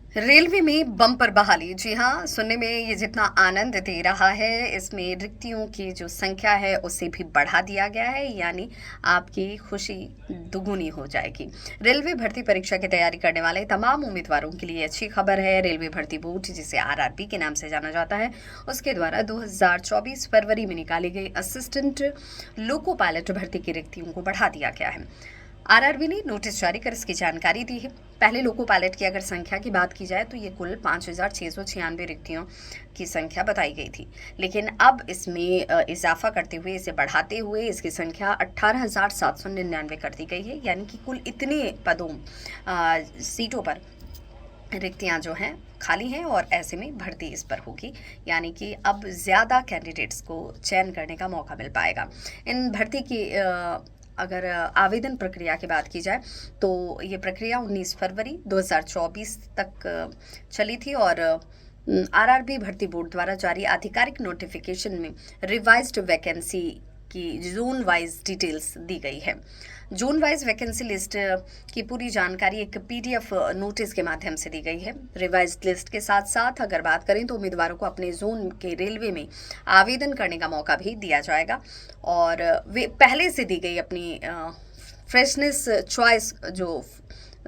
Railway में bumper बहाली। जी हाँ, सुनने में ये जितना आनंद दे रहा है, इसमें रिक्तियों की जो संख्या है उसे भी बढ़ा दिया गया है, यानी आपकी खुशी दुगुनी हो जाएगी। रेलवे भर्ती परीक्षा की तैयारी करने वाले तमाम उम्मीदवारों के लिए अच्छी खबर है। रेलवे भर्ती बोर्ड, जिसे आरआरबी के नाम से जाना जाता है, उसके द्वारा 2024 फरवरी में निकाली गई असिस्टेंट लोको पायलट भर्ती की रिक्तियों को बढ़ा दिया गया है। आरआरबी ने नोटिस जारी कर इसकी जानकारी दी है। पहले लोको पायलट की अगर संख्या की बात की जाए तो ये कुल 5,696 रिक्तियों की संख्या बताई गई थी, लेकिन अब इसमें इजाफा करते हुए, इसे बढ़ाते हुए इसकी संख्या 18,799 कर दी गई है, यानी कि कुल इतने पदों सीटों पर रिक्तियां जो हैं खाली हैं और ऐसे में भर्ती इस पर होगी, यानी कि अब ज़्यादा कैंडिडेट्स को चयन करने का मौका मिल पाएगा। इन भर्ती की अगर आवेदन प्रक्रिया की बात की जाए तो ये प्रक्रिया 19 फरवरी 2024 तक चली थी और आरआरबी भर्ती बोर्ड द्वारा जारी आधिकारिक नोटिफिकेशन में रिवाइज्ड वैकेंसी की जोन वाइज डिटेल्स दी गई है। जोन वाइज वैकेंसी लिस्ट की पूरी जानकारी एक पीडीएफ नोटिस के माध्यम से दी गई है। रिवाइज्ड लिस्ट के साथ साथ अगर बात करें तो उम्मीदवारों को अपने जोन के रेलवे में आवेदन करने का मौका भी दिया जाएगा और वे पहले से दी गई अपनी फ्रेशनेस चॉइस जो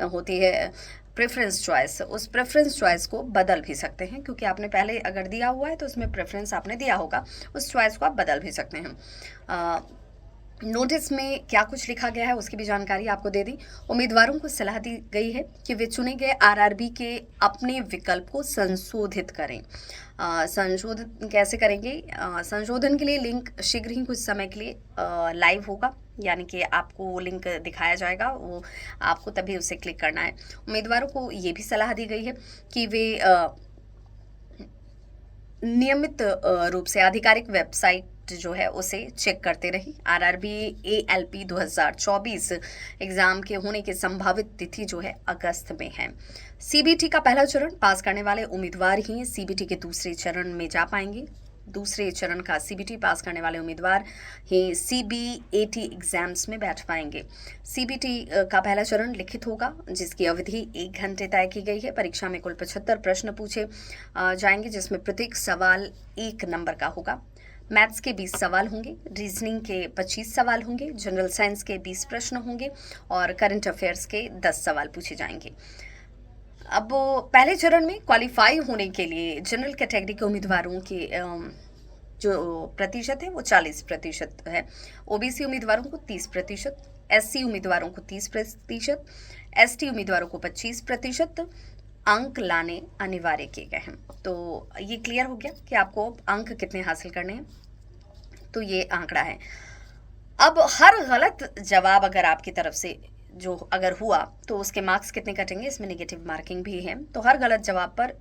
होती है, प्रेफरेंस चॉइस, उस प्रेफरेंस चॉइस को बदल भी सकते हैं, क्योंकि आपने पहले अगर दिया हुआ है तो उसमें प्रेफरेंस आपने दिया होगा, उस चॉइस को आप बदल भी सकते हैं। नोटिस में क्या कुछ लिखा गया है उसकी भी जानकारी आपको दे दी। उम्मीदवारों को सलाह दी गई है कि वे चुने गए आरआरबी के अपने विकल्प को संशोधित करें। संशोधित कैसे करेंगे? संशोधन के लिए लिंक शीघ्र ही कुछ समय के लिए लाइव होगा, यानी कि आपको वो लिंक दिखाया जाएगा, वो आपको तभी उसे क्लिक करना है। उम्मीदवारों को ये भी सलाह दी गई है कि वे नियमित रूप से आधिकारिक वेबसाइट जो है उसे चेक करते रही। आरआरबी एएलपी 2024 एग्जाम के होने की संभावित तिथि जो है अगस्त में है। सीबीटी का पहला चरण पास करने वाले उम्मीदवार ही सीबीटी के दूसरे चरण में जा पाएंगे। दूसरे चरण का सीबीटी पास करने वाले उम्मीदवार ही सीबीएटी एग्जाम्स में बैठ पाएंगे। सीबीटी का पहला चरण लिखित होगा, जिसकी अवधि 1 घंटे तय की गई है। परीक्षा में कुल 75 प्रश्न पूछे जाएंगे, जिसमें प्रत्येक सवाल 1 नंबर का होगा। मैथ्स के 20 सवाल होंगे, रीजनिंग के 25 सवाल होंगे, जनरल साइंस के 20 प्रश्न होंगे और करंट अफेयर्स के 10 सवाल पूछे जाएंगे। अब पहले चरण में क्वालिफाई होने के लिए जनरल कैटेगरी के उम्मीदवारों के जो प्रतिशत है वो 40% है। ओबीसी उम्मीदवारों को 30%, एससी उम्मीदवारों को 30%, एसटी उम्मीदवारों को 25% अंक लाने अनिवार्य किए गए हैं। तो ये क्लियर हो गया कि आपको अंक कितने हासिल करने हैं। तो ये आंकड़ा है। अब हर गलत जवाब अगर आपकी तरफ से जो अगर हुआ तो उसके मार्क्स कितने कटेंगे, इसमें नेगेटिव मार्किंग भी है। तो हर गलत जवाब पर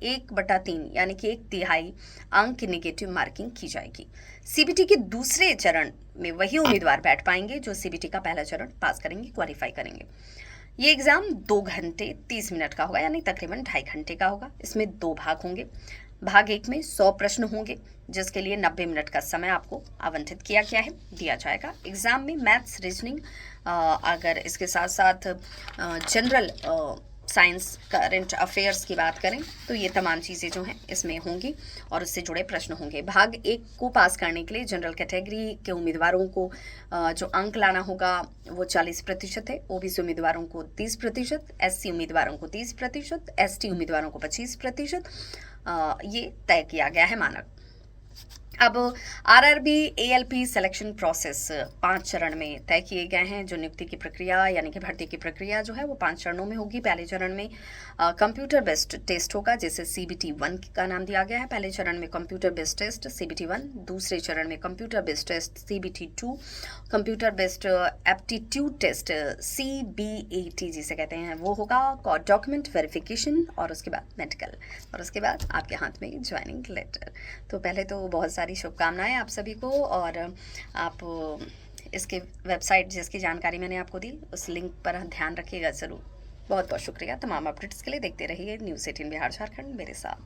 1/3 यानी कि 1/3 अंक की नेगेटिव मार्किंग की जाएगी। सीबीटी के दूसरे चरण में वही उम्मीदवार बैठ पाएंगे जो सीबीटी का पहला चरण पास करेंगे, क्वालिफाई करेंगे। ये एग्ज़ाम 2 घंटे 30 मिनट का होगा, यानी तकरीबन 2.5 घंटे का होगा। इसमें 2 भाग होंगे। भाग 1 में 100 प्रश्न होंगे, जिसके लिए 90 मिनट का समय आपको आवंटित किया गया है, दिया जाएगा। एग्ज़ाम में मैथ्स, रीजनिंग, अगर इसके साथ साथ जनरल साइंस, करंट अफेयर्स की बात करें तो ये तमाम चीज़ें जो हैं इसमें होंगी और उससे जुड़े प्रश्न होंगे। भाग 1 को पास करने के लिए जनरल कैटेगरी के उम्मीदवारों को जो अंक लाना होगा वो 40% है, ओबीसी उम्मीदवारों को 30%, एससी उम्मीदवारों को 30%, एसटी उम्मीदवारों को 25%, ये तय किया गया है मानक। अब आरआरबी एएलपी सिलेक्शन प्रोसेस 5 चरण में तय किए गए हैं। जो नियुक्ति की प्रक्रिया यानी कि भर्ती की प्रक्रिया जो है वो 5 चरणों में होगी। पहले चरण में कंप्यूटर बेस्ड टेस्ट होगा, जिसे सीबीटी 1 का नाम दिया गया है। पहले चरण में कंप्यूटर बेस्ड टेस्ट सीबीटी 1, दूसरे चरण में computer based test CBT 2, computer based aptitude test CBAT जिसे कहते हैं वो होगा, डॉक्यूमेंट वेरिफिकेशन और उसके बाद मेडिकल और उसके बाद आपके हाथ में ज्वाइनिंग लेटर। तो पहले तो बहुत सारी शुभकामनाएं आप सभी को, और आप इसके वेबसाइट जिसकी जानकारी मैंने आपको दी उस लिंक पर ध्यान रखिएगा ज़रूर। बहुत बहुत शुक्रिया। तमाम अपडेट्स के लिए देखते रहिए न्यूज़ 18 बिहार झारखंड मेरे साथ।